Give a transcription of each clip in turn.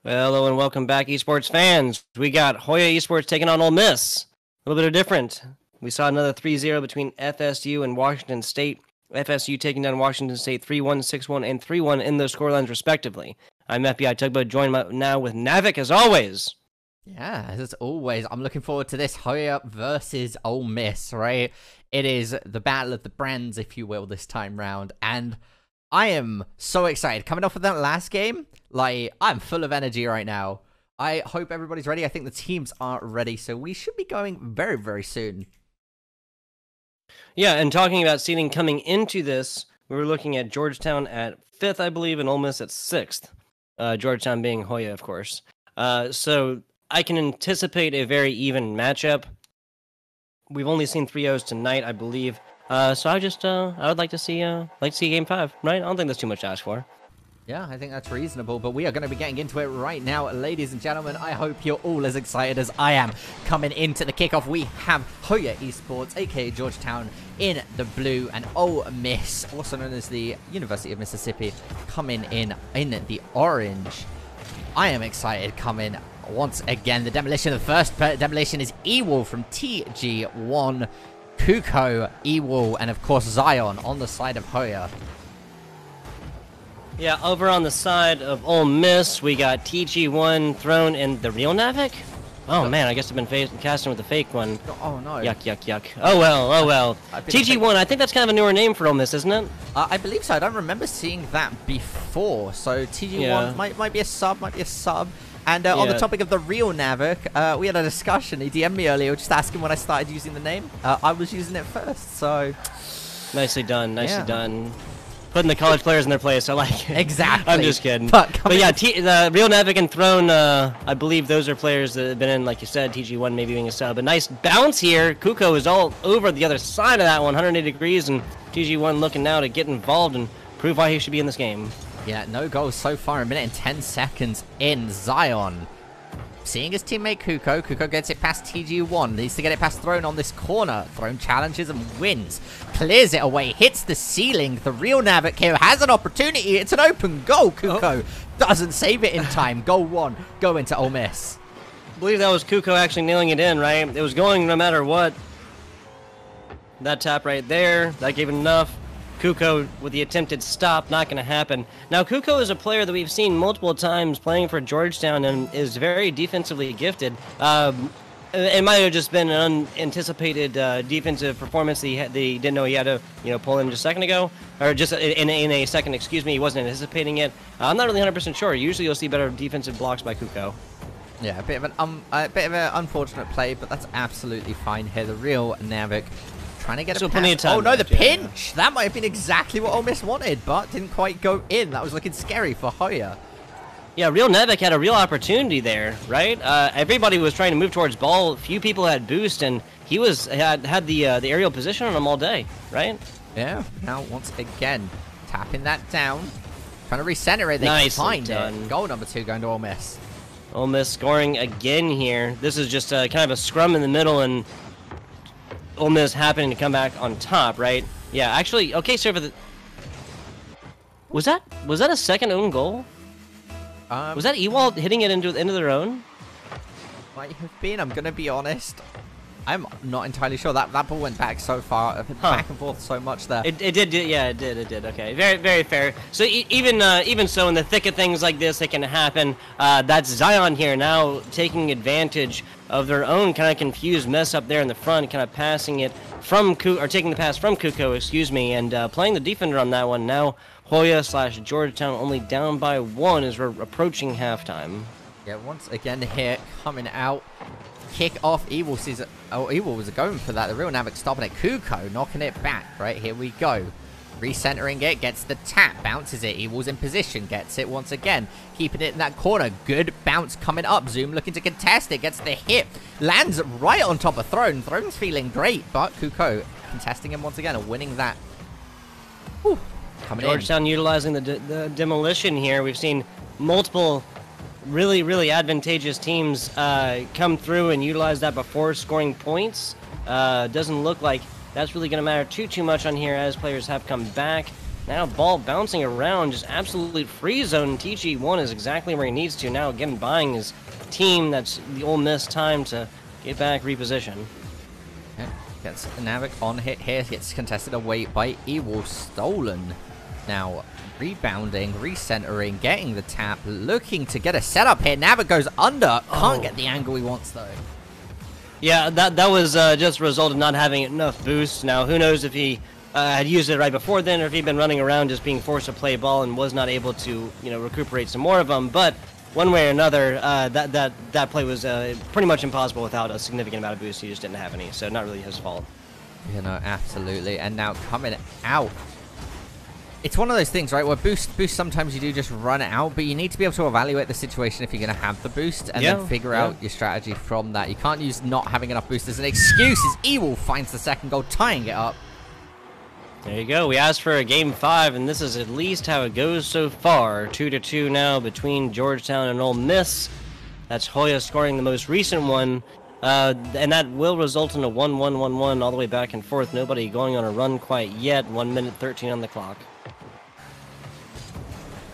Well, hello and welcome back, esports fans. We got Hoya Esports taking on Ole Miss. A little bit of different. We saw another 3-0 between FSU and Washington State. FSU taking down Washington State 3-1, 6-1, and 3-1 in those scorelines respectively. I'm FBI Tugboat, joined now with Navik as always. Yeah, as always, I'm looking forward to this Hoya versus Ole Miss, right? It is the battle of the brands, if you will, this time round, and I am so excited. Coming off of that last game, I'm full of energy right now. I hope everybody's ready. I think the teams are ready, so we should be going very, very soon. Yeah, and talking about seeding coming into this, we were looking at Georgetown at 5th, I believe, and Ole Miss at 6th. Georgetown being Hoya, of course. So I can anticipate a very even matchup. We've only seen 3-0s tonight, I believe. So I would like to see Game 5, right? I don't think that's too much to ask for. Yeah, I think that's reasonable, but we are going to be getting into it right now, ladies and gentlemen. I hope you're all as excited as I am. Coming into the kickoff, we have Hoya Esports, aka Georgetown, in the blue, and Ole Miss, also known as the University of Mississippi, coming in the orange. I am excited coming once again. The demolition, the first demolition is Ewell from TG1, Kuko, Ewell, and of course Zion on the side of Hoya. Yeah, over on the side of Ole Miss, we got TG1 thrown in the real Navik? Oh man, I guess I've been casting with the fake one. Oh no. Yuck, yuck, yuck. Oh well. TG1, I think that's kind of a newer name for Ole Miss, isn't it? I believe so. I don't remember seeing that before. So TG1 might be a sub, And on the topic of the real Navik, we had a discussion. He DM'd me earlier, just asking when I started using the name. I was using it first, so... Nicely done, nicely done. Putting the college players in their place, I like it. Exactly. I'm just kidding. But yeah, the real Navik and Throne, I believe those are players that have been in, like you said, TG1 maybe being a sub. A nice bounce here. Kuko is all over the other side of that one, 180 degrees, and TG1 looking now to get involved and prove why he should be in this game. Yeah, no goals so far. A minute and 10 seconds in. Zion seeing his teammate Kuko. Kuko gets it past TG1. Needs to get it past Throne on this corner. Throne challenges and wins. Clears it away. Hits the ceiling. The real Navik here has an opportunity. It's an open goal. Kuko doesn't save it in time. Goal one. Go into Ole Miss. I believe that was Kuko actually nailing it in, right? It was going no matter what. That tap right there. That gave it enough. Kuko with the attempted stop, not going to happen. Now, Kuko is a player that we've seen multiple times playing for Georgetown and is very defensively gifted. It might have just been an unanticipated defensive performance that he didn't know he had to, pull in just a second ago, or just in a second. Excuse me, he wasn't anticipating it. I'm not really 100% sure. Usually, you'll see better defensive blocks by Kuko. Yeah, a bit of an unfortunate play, but that's absolutely fine here. The real Navik. Trying to get a pass. Oh no, the pinch! That might have been exactly what Ole Miss wanted, but didn't quite go in. That was looking scary for Hoya. Yeah, real Navik had a real opportunity there, right? Everybody was trying to move towards ball. Few people had boost, and he had the aerial position on him all day, right? Yeah. Now once again, tapping that down, trying to recenter it. They nice find it. Goal number 2 going to Ole Miss. Ole Miss scoring again here. This is just kind of a scrum in the middle, and Ole Miss happening to come back on top, right? Yeah, actually, okay, sir, for the... Was that a second own goal? Was that Ewell hitting it into their own? Might have been, I'm going to be honest. I'm not entirely sure. That ball went back so far, back and forth so much there. It did, yeah, it did. Okay, very, very fair. So even so, in the thick of things like this, it can happen. That's Zion here now taking advantage of their own kind of confused mess up there in the front, kind of passing it from taking the pass from Kuko, excuse me, and playing the defender on that one. Now Hoya / Georgetown only down by 1 as we're approaching halftime. Yeah, once again here coming out. Kick off. Ewell sees Ewell was going for that. The real Navik stopping it. Kuko knocking it back. Right, here we go. Recentering it. Gets the tap. Bounces it. Ewell's in position. Gets it once again. Keeping it in that corner. Good bounce coming up. Zoom looking to contest it. Gets the hit. Lands right on top of Throne. Throne's feeling great, but Kuko contesting him once again and winning that. Whew. Georgetown utilizing the demolition here. We've seen multiple really advantageous teams come through and utilize that before scoring points. Doesn't look like that's really going to matter too much on here as players have come back. Now ball bouncing around, just absolute free zone. TG1 is exactly where he needs to now. Again, buying his team. That's the Ole Miss time to get back, reposition. Yeah, gets Navik on hit here. Gets contested away by Ewell. Stolen. Now rebounding, recentering, getting the tap, looking to get a setup here. Navik goes under. Can't get the angle he wants though. Yeah, that was just a result of not having enough boost. Now, who knows if he had used it right before then, or if he'd been running around just being forced to play ball and was not able to, recuperate some more of them. But one way or another, that play was pretty much impossible without a significant amount of boost. He just didn't have any, so not really his fault. Absolutely. And now coming out. It's one of those things, right, where boost sometimes you do just run out, but you need to be able to evaluate the situation if you're going to have the boost and then figure out your strategy from that. You can't use not having enough boost as an excuse as Ewell finds the second goal, tying it up. There you go. We asked for a game 5, and this is at least how it goes so far. 2-2 now between Georgetown and Ole Miss. That's Hoya scoring the most recent one, and that will result in a 1-1-1-1 all the way back and forth. Nobody going on a run quite yet. 1 minute 13 on the clock.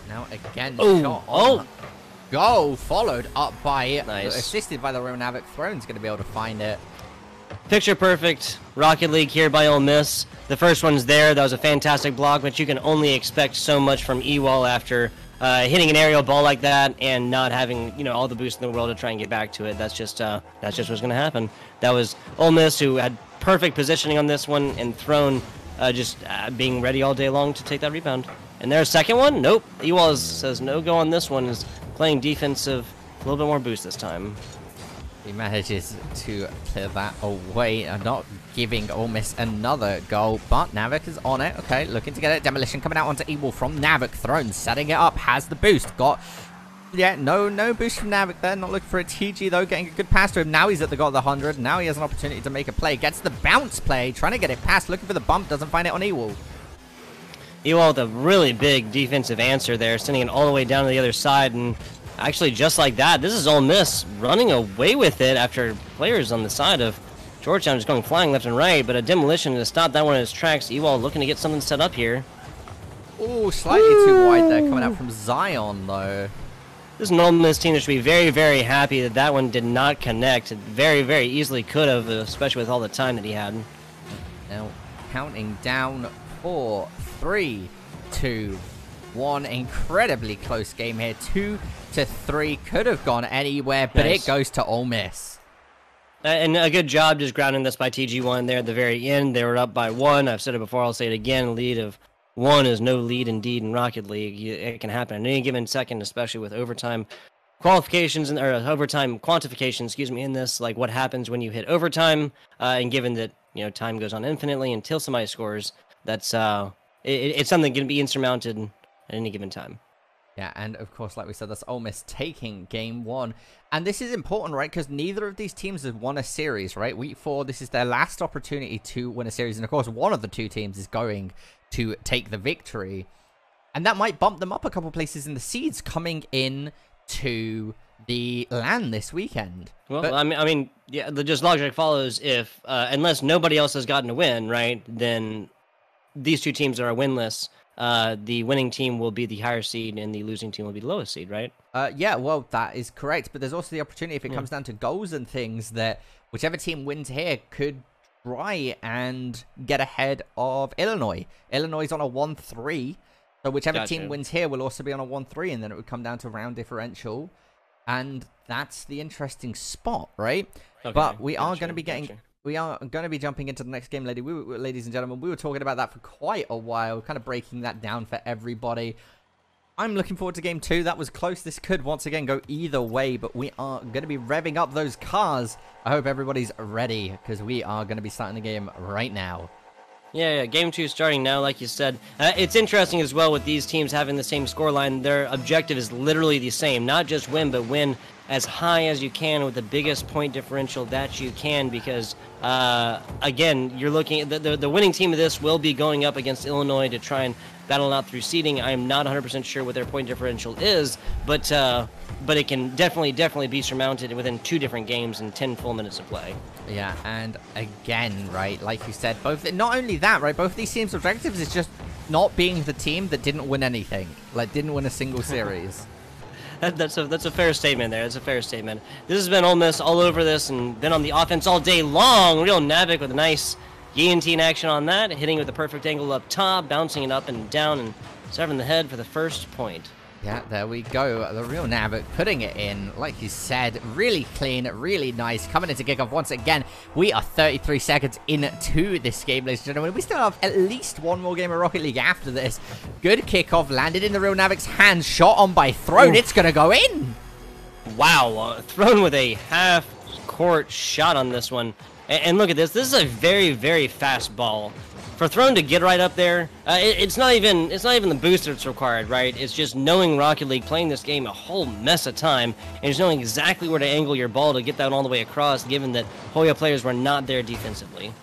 Now again, shot on goal, followed up by assisted by the Roman Navik. Throne's going to be able to find it. Picture perfect Rocket League here by Ole Miss. The first one's there. That was a fantastic block, but you can only expect so much from Ewell after hitting an aerial ball like that and not having all the boost in the world to try and get back to it. That's just what's going to happen. That was Ole Miss, who had perfect positioning on this one, and Throne just being ready all day long to take that rebound. And there's a second one. Nope. Ewell says no go on this one. Is playing defensive, a little bit more boost this time. He manages to clear that away and not giving Ole Miss another goal, but Navik is on it. Okay, looking to get it. Demolition coming out onto Ewell from Navik. Throne setting it up, has the boost. No boost from Navik there. Not looking for a TG though, getting a good pass to him. Now he's at the goal of the 100. Now he has an opportunity to make a play. Gets the bounce play, trying to get it past, looking for the bump, doesn't find it on Ewell. Ewell with a really big defensive answer there, sending it all the way down to the other side, and actually just like that, this is Ole Miss running away with it after players on the side of Georgetown just going flying left and right, but a demolition to stop that one in its tracks. Ewell looking to get something set up here. Oh, slightly too wide there, coming out from Zion though. This is an Ole Miss team that should be very, very happy that that one did not connect. It very, very easily could have, especially with all the time that he had. Now counting down 4, 3, 2, 1. Incredibly close game here. 2-3 could have gone anywhere, but it goes to Ole Miss. And a good job just grounding this by TG1 there at the very end. They were up by 1. I've said it before, I'll say it again. A lead of 1 is no lead indeed in Rocket League. It can happen at any given second, especially with overtime qualifications or overtime quantification, in this, like what happens when you hit overtime, and given that time goes on infinitely until somebody scores. That's it's something that can be insurmounted at any given time. Yeah, and of course, like we said, that's Ole Miss taking game 1. And this is important, right? Because neither of these teams have won a series, right? Week 4, this is their last opportunity to win a series. And of course, one of the two teams is going to take the victory. And that might bump them up a couple places in the seeds coming in to the LAN this weekend. Well, but, I mean, yeah, the just logic follows if, unless nobody else has gotten a win, right, then these two teams are winless. The winning team will be the higher seed and the losing team will be the lowest seed, right? Yeah, well, that is correct. But there's also the opportunity, if it comes down to goals and things, that whichever team wins here could try and get ahead of Illinois. Illinois is on a 1-3. So whichever team wins here will also be on a 1-3, and then it would come down to round differential. And that's the interesting spot, right? Okay, but we are going to be getting... We are going to be jumping into the next game, ladies and gentlemen. We were talking about that for quite a while, kind of breaking that down for everybody. I'm looking forward to game 2. That was close. This could once again go either way, but we are going to be revving up those cars. I hope everybody's ready, because we are going to be starting the game right now. Yeah, game 2 starting now, like you said. It's interesting as well with these teams having the same scoreline. Their objective is literally the same. Not just win, but win as high as you can with the biggest point differential that you can, because, again, you're looking at the winning team of this will be going up against Illinois to try and battle out through seeding. I'm not 100% sure what their point differential is, but it can definitely be surmounted within 2 different games and 10 full minutes of play. Yeah, and again, right, like you said, not only that, right, both of these teams' objectives is just not being the team that didn't win anything, like didn't win a single series. That's a fair statement there. That's a fair statement. This has been Ole Miss all over this and been on the offense all day long. Real Navik with a nice guillotine action on that, hitting with the perfect angle up top, bouncing it up and down, and serving the head for the first point. Yeah, there we go. The real Navik putting it in, like you said, really clean, really nice. Coming into kickoff once again. We are 33 seconds into this game, ladies and gentlemen. We still have at least one more game of Rocket League after this. Good kickoff, landed in the real Navik's hands, shot on by Throne. It's going to go in. Wow, Throne with a half-court shot on this one. And look at this. This is a very, very fast ball. For Throne to get right up there, it's not even the boost that's required, right? It's just knowing Rocket League, playing this game a whole mess of time, and just knowing exactly where to angle your ball to get that all the way across, given that Hoya players were not there defensively.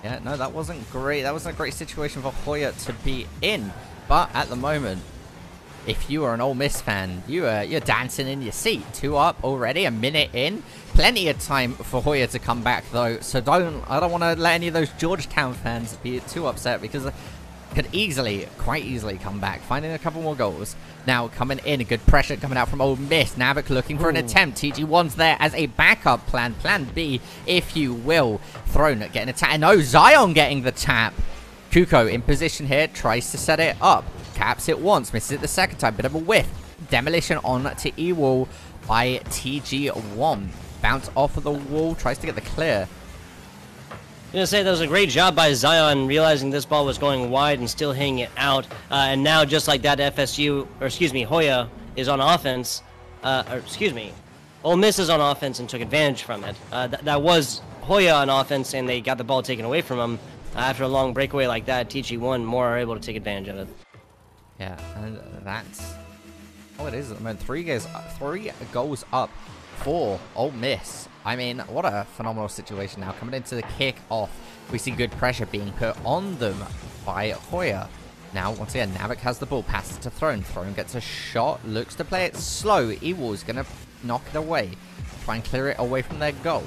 Yeah, no, that wasn't great. That wasn't a great situation for Hoya to be in. But at the moment, if you are an Ole Miss fan, you're dancing in your seat. 2 up already, a minute in. Plenty of time for Hoya to come back, though. So I don't want to let any of those Georgetown fans be too upset, because they could quite easily come back, finding a couple more goals. Now coming in, good pressure coming out from Ole Miss. Navik looking for an attempt. TG1's there as a backup plan, plan B, if you will. Throne getting a tap. No, Zion getting the tap. Kuko in position here, tries to set it up. Caps it once, misses it the second time. Bit of a whiff. Demolition on to E-Wall by TG1. Bounce off of the wall, tries to get the clear. I'm going to say that was a great job by Zion, realizing this ball was going wide and still hitting it out. And now, just like that, Hoya is on offense. Ole Miss is on offense and took advantage from it. That was Hoya on offense, and they got the ball taken away from him. After a long breakaway like that, TG1 more are able to take advantage of it. Yeah, and that's all it is at the moment. 3 goals up for Ole Miss. I mean, what a phenomenal situation now. Coming into the kick-off, we see good pressure being put on them by Hoya. Now, once again, Navik has the ball, passes to Throne. Throne gets a shot, looks to play it slow. Ewell's going to knock it away, try and clear it away from their goal.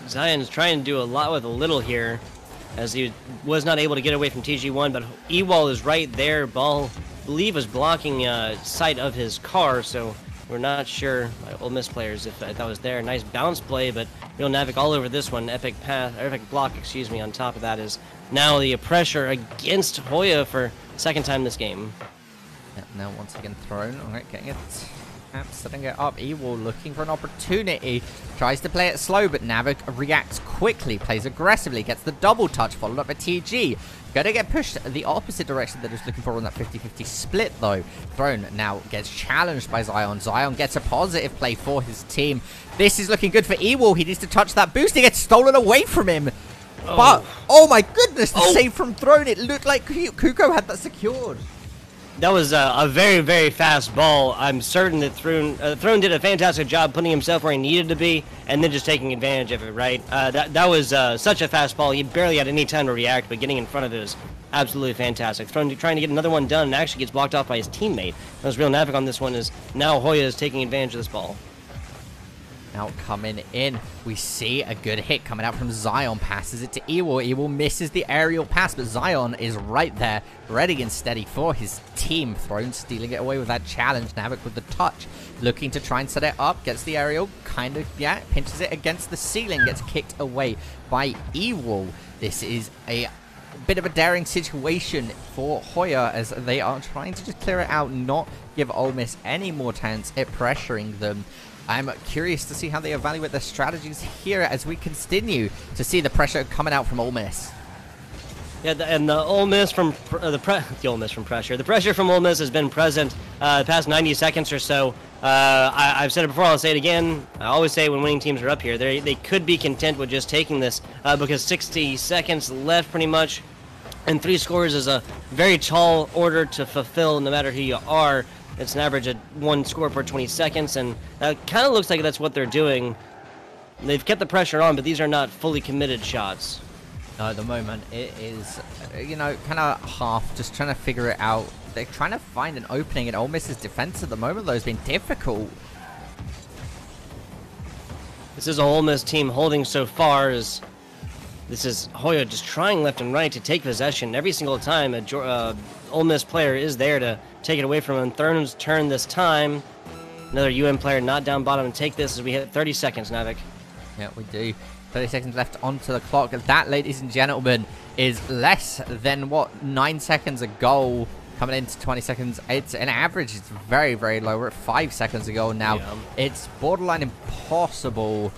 Zion's trying to do a lot with a little here, as he was not able to get away from TG1, but Ewell is right there. Ball, I believe, was blocking sight of his car, so we're not sure, Ole Miss players, if that was there. Nice bounce play, but real Navik all over this one. Epic block, on top of that is now the pressure against Hoya for second time this game. Yeah, now once again Throne. All right, getting it. Setting it up. Ewell looking for an opportunity. Tries to play it slow, but Navik reacts quickly, plays aggressively, gets the double touch, followed up by TG. Gonna get pushed the opposite direction they're just looking for on that 50-50 split, though. Throne now gets challenged by Zion. Zion gets a positive play for his team. This is looking good for Ewell. He needs to touch that boost. He gets stolen away from him. Oh. But, oh my goodness, the save from Throne. It looked like Kuko had that secured. That was a very, very fast ball. I'm certain that Throne did a fantastic job putting himself where he needed to be and then just taking advantage of it, right? That was such a fast ball. He barely had any time to react, but getting in front of it was absolutely fantastic. Throne trying to get another one done and actually gets blocked off by his teammate. That was real Navik on this one, is now Hoya is taking advantage of this ball. Now coming in, we see a good hit coming out from Zion, passes it to Ewell. Ewell misses the aerial pass, but Zion is right there, ready and steady for his team. Throne stealing it away with that challenge. Navik with the touch, looking to try and set it up, gets the aerial, pinches it against the ceiling, gets kicked away by Ewell. This is a bit of a daring situation for Hoya, as they are trying to just clear it out, not give Ole Miss any more chance at pressuring them. I'm curious to see how they evaluate their strategies here as we continue to see the pressure coming out from Ole Miss. Yeah, and the Ole Miss from the pressure from Ole Miss has been present the past 90 seconds or so. I've said it before, I'll say it again. I always say when winning teams are up here, they could be content with just taking this because 60 seconds left pretty much, and 3 scores is a very tall order to fulfill no matter who you are. It's an average of 1 score per 20 seconds, and it kind of looks like that's what they're doing. They've kept the pressure on, but these are not fully committed shots. No, at the moment, it is, kind of half, just trying to figure it out. They're trying to find an opening in Ole Miss's defense at the moment, though, has been difficult. This is a Ole Miss team holding so far, as This is Hoya just trying left and right to take possession every single time. Ole Miss player is there to take it away from him. Thurn's turn this time. Another player not down bottom and take this as we hit 30 seconds, Navik. Yeah, we do. 30 seconds left onto the clock. That, ladies and gentlemen, is less than, what, 9 seconds ago. Coming into 20 seconds. It's an average. It's very, very low. We're at 5 seconds ago now. Yeah. It's borderline impossible.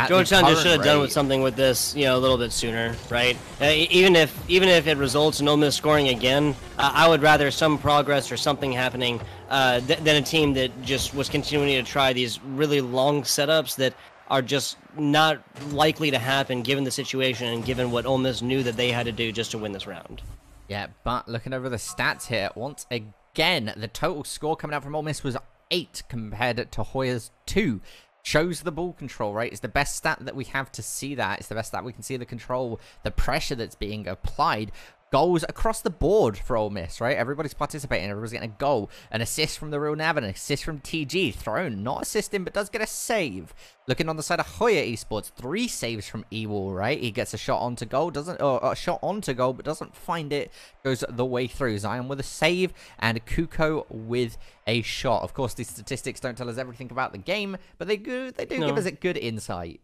Georgetown just should have done with something with this, a little bit sooner, right? Even if it results in Ole Miss scoring again, I would rather some progress or something happening than a team that just was continuing to try these really long setups that are just not likely to happen given the situation and given what Ole Miss knew that they had to do just to win this round. Yeah, but looking over the stats here, once again, the total score coming out from Ole Miss was 8 compared to Hoya's 2. Shows the ball control, right? It's the best stat that we have to see that. It's the best stat we can see the control, the pressure that's being applied. Goals across the board for Ole Miss, right? Everybody's participating. Everybody's getting a goal. An assist from the real Nav, an assist from TG. Thrown, not assisting, but does get a save. Looking on the side of Hoya Esports, 3 saves from Ewall, right? He gets a shot onto goal, a shot onto goal, but doesn't find it. Goes the way through. Zion with a save, and Kuko with a shot. Of course, these statistics don't tell us everything about the game, but they do give us a good insight.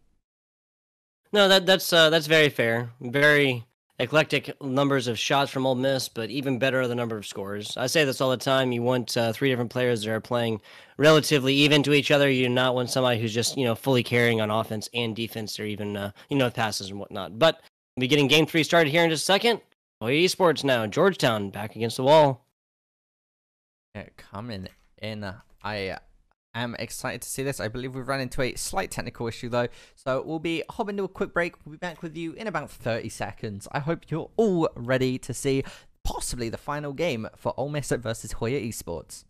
No, that's very fair. Very eclectic numbers of shots from Ole Miss, but even better are the number of scores. I say this all the time. You want 3 different players that are playing relatively even to each other. You do not want somebody who's just, fully carrying on offense and defense, or even, passes and whatnot. But we'll be getting game 3 started here in just a second. Hoya Esports now. Georgetown back against the wall. Yeah, coming in. I'm excited to see this. I believe we've run into a slight technical issue though, so we'll be hopping to a quick break. We'll be back with you in about 30 seconds. I hope you're all ready to see possibly the final game for Ole Miss versus Hoya Esports.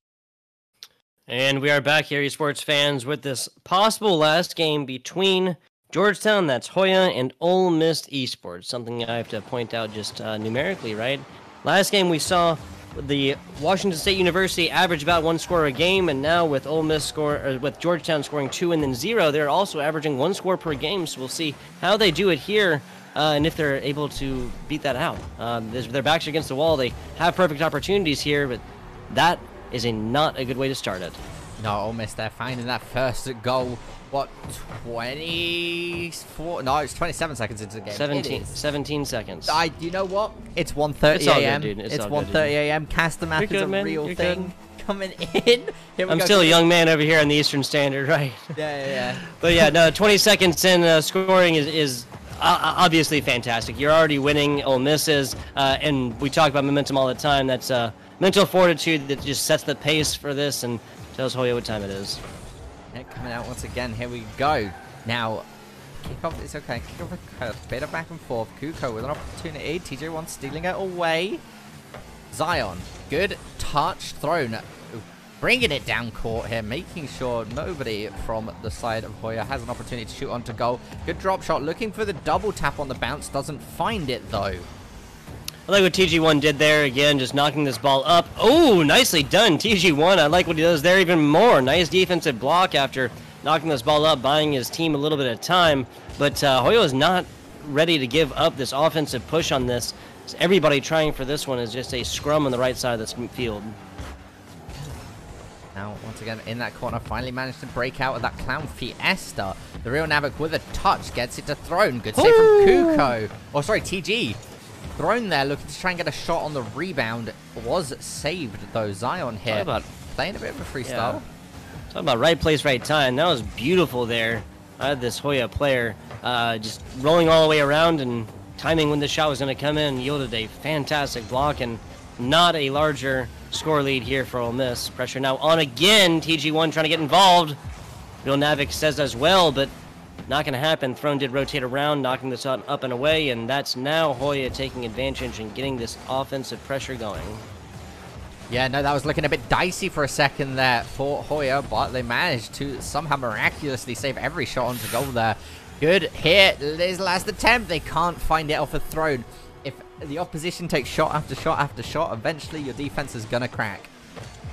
And we are back here, esports fans, with this possible last game between Georgetown, that's Hoya, and Ole Miss Esports. Something I have to point out just numerically, right? Last game we saw the Washington State University average about 1 score a game, and now with with Georgetown scoring 2 and then 0, they're also averaging 1 score per game. So we'll see how they do it here, and if they're able to beat that out. Their backs are against the wall. They have perfect opportunities here, but that is not a good way to start it. No, Ole Miss, they're finding that first goal. What, 24? No, it's 27 seconds into the game. 17 seconds. You know what? It's 1:30 a.m. It's 1:30 a.m. Caster Map is a real thing. Coming in. I'm still a young man over here on the Eastern Standard, right? Yeah. But yeah, no, 20 seconds in, scoring is obviously fantastic. You're already winning. Ole Miss is, and we talk about momentum all the time. That's mental fortitude that just sets the pace for this and tells Hoya what time it is. Yeah, coming out once again. Here we go. Now, kickoff is okay. Kickoff a bit of back and forth. Kuko with an opportunity. TJ1 stealing it away. Zion, good touch thrown. Bringing it down court here, making sure nobody from the side of Hoya has an opportunity to shoot onto goal. Good drop shot, looking for the double tap on the bounce. Doesn't find it though. I like what TG1 did there, again, just knocking this ball up. Oh, nicely done, TG1. I like what he does there even more. Nice defensive block after knocking this ball up, buying his team a little bit of time. But Hoya is not ready to give up this offensive push on this. So everybody trying for this one is just a scrum on the right side of the field. Now, once again, in that corner, finally managed to break out of that Clown Fiesta. The real Navik with a touch gets it to Throne. Good save from Kuko. Oh, sorry, TG. Thrown there, looking to try and get a shot on the rebound. Was saved, though. Zion here playing a bit of a freestyle. Yeah. Talking about right place, right time. That was beautiful there. I had this Hoya player just rolling all the way around and timing when the shot was going to come in. Yielded a fantastic block and not a larger score lead here for Ole Miss. Pressure now on again. TG1 trying to get involved. Real Navik says as well, but not going to happen. Throne did rotate around, knocking this up and away, and that's now Hoya taking advantage and getting this offensive pressure going. Yeah, no, that was looking a bit dicey for a second there for Hoya, but they managed to somehow miraculously save every shot onto goal there. Good hit. This last attempt. They can't find it off a Throne. If the opposition takes shot after shot after shot, eventually your defense is going to crack.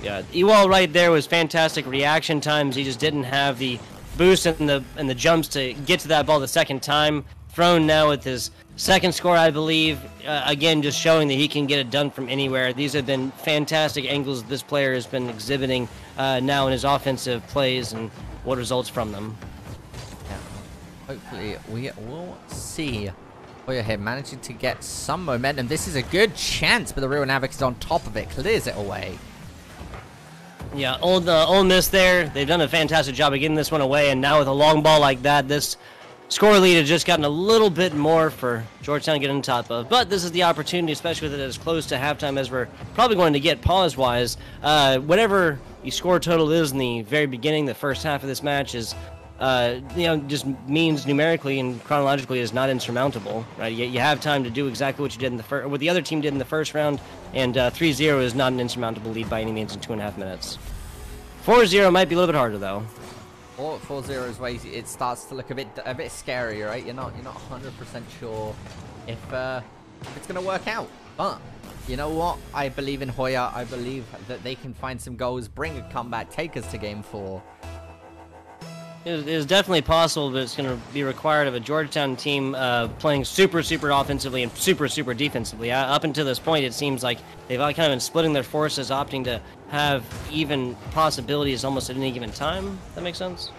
Yeah, Ewall right there was fantastic reaction times. He just didn't have the boost and the jumps to get to that ball the second time. thrown now with his second score, I believe. Again, just showing that he can get it done from anywhere. These have been fantastic angles this player has been exhibiting now in his offensive plays and what results from them. Yeah. Hopefully, we will see Hoya here managing to get some momentum. This is a good chance, but the real Navic is on top of it, clears it away. Yeah, Ole Miss there. They've done a fantastic job of getting this one away, and now with a long ball like that, this score lead has just gotten a little bit more for Georgetown to get on top of. But this is the opportunity, especially with it as close to halftime as we're probably going to get pause-wise. Whatever the score total is in the very beginning, the first half of this match is, just means numerically and chronologically is not insurmountable, right? You have time to do exactly what you did in the what the other team did in the first round, and 3-0 is not an insurmountable lead by any means in 2.5 minutes. 4-0 might be a little bit harder though. 4-0 is where it starts to look a bit scary, right? You're not 100% sure if it's gonna work out. But you know what? I believe in Hoya. I believe that they can find some goals, bring a comeback, take us to game 4. It is definitely possible, but it's going to be required of a Georgetown team playing super offensively and super defensively. Up until this point, it seems like they've all kind of been splitting their forces, opting to have even possibilities almost at any given time. That makes sense?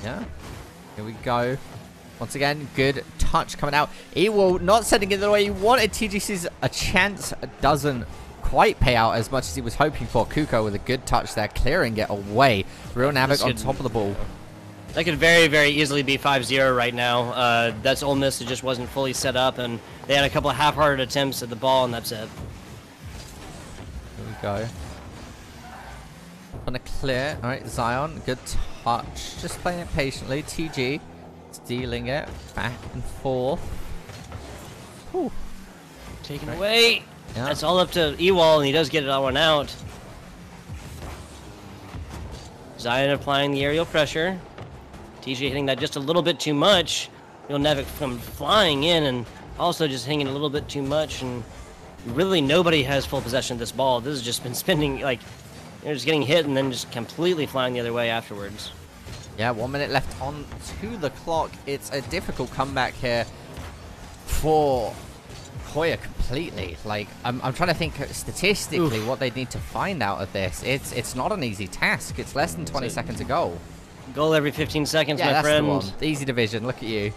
Yeah. Here we go. Once again, good touch coming out. Ewell not sending it the way he wanted. TGC's a chance doesn't quite pay out as much as he was hoping for. Kuko with a good touch there, clearing it away. Real Navic on top of the ball. That could very easily be 5-0 right now. That's Ole Miss that just wasn't fully set up, and they had a couple of half-hearted attempts at the ball, and that's it. Here we go. On a clear. All right, Zion, good touch. Just playing it patiently. TG stealing it back and forth. Whew. Taken away. Yeah. That's all up to Ewell, and he does get it all one out. Zion applying the aerial pressure. TJ hitting that just a little bit too much. You'll never come flying in and also just hanging a little bit too much. And really nobody has full possession of this ball. This has just been spinning, like, they're just getting hit and then just completely flying the other way afterwards. Yeah, 1 minute left on to the clock. It's a difficult comeback here for Hoya completely. Like, I'm trying to think statistically what they need to find out of this. It's not an easy task. It's less than 20 seconds to go. Goal every 15 seconds, yeah, my that's friend. The one. The easy division. Look at you.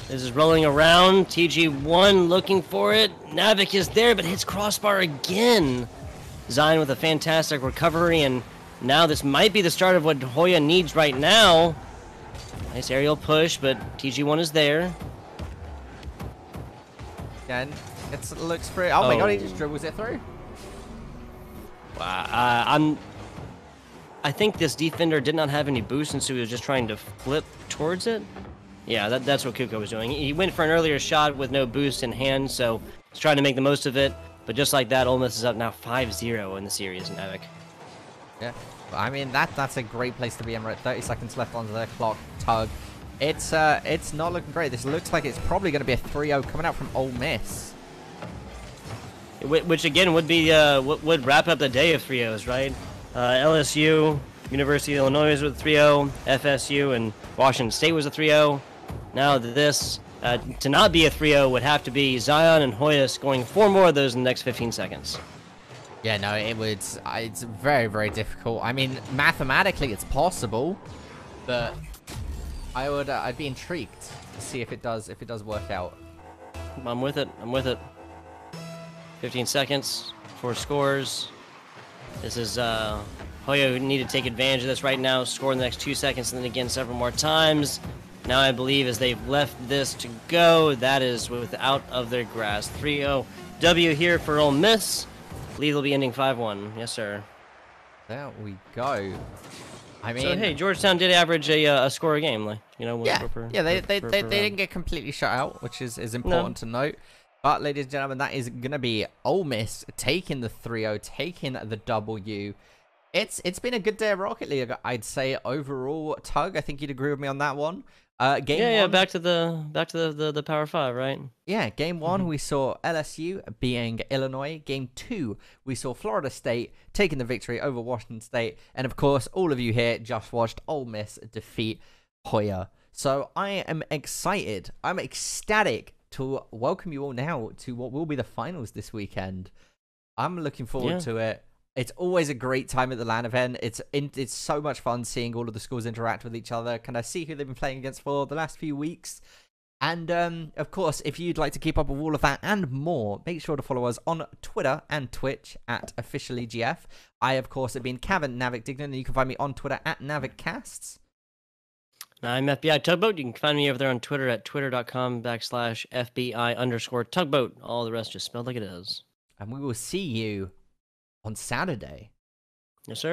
This is rolling around. TG1 looking for it. Navic is there, but hits crossbar again. Zion with a fantastic recovery, and now this might be the start of what Hoya needs right now. Nice aerial push, but TG1 is there. Again, it looks free. Oh my god, he just dribbles it through. Wow, I think this defender did not have any boost, and so he was just trying to flip towards it. Yeah, that's what Kuko was doing. He went for an earlier shot with no boost in hand, so he's trying to make the most of it. But just like that, Ole Miss is up now 5-0 in the series in Navic. Yeah, I mean, that's a great place to be in. Right, 30 seconds left on the clock. Tug. It's not looking great. This looks like it's probably going to be a 3-0 coming out from Ole Miss. Which again would be would wrap up the day of 3-0s, right? LSU, University of Illinois was with 3-0, FSU and Washington State was a 3-0. Now this, to not be a 3-0 would have to be Zion and Hoya scoring 4 more of those in the next 15 seconds. Yeah, no, it's very difficult. I mean, mathematically it's possible, but I'd be intrigued to see if it does work out. I'm with it. 15 seconds, 4 scores. This is Hoya who need to take advantage of this right now, score in the next 2 seconds, and then again several more times. Now I believe as they've left this to go, that is without of their grasp. 3-0 W here for Ole Miss. Lead will be ending 5-1. Yes, sir. There we go. I mean, so hey, Georgetown did average a score a game, like, you know. They didn't get completely shut out, which is important to note. But ladies and gentlemen, that is gonna be Ole Miss taking the 3-0, taking the W. It's been a good day of Rocket League, I'd say overall. Tug, I think you'd agree with me on that one. Game one, back to the Power 5, right? Yeah, game 1 we saw LSU beating Illinois. Game 2 we saw Florida State taking the victory over Washington State, and of course all of you here just watched Ole Miss defeat Hoya. So I am excited. I'm ecstatic to welcome you all now to what will be the finals this weekend. I'm looking forward to it. It's always a great time at the LAN event. It's so much fun seeing all of the schools interact with each other. Can I see who they've been playing against for the last few weeks? And, of course, if you'd like to keep up with all of that and more, make sure to follow us on Twitter and Twitch at OfficialEGF. I, of course, have been Cavan Navik Dignan, and you can find me on Twitter at NavicCasts. I'm FBI Tugboat. You can find me over there on Twitter at twitter.com/FBI_tugboat. All the rest just spelled like it is. And we will see you on Saturday. Yes, sir.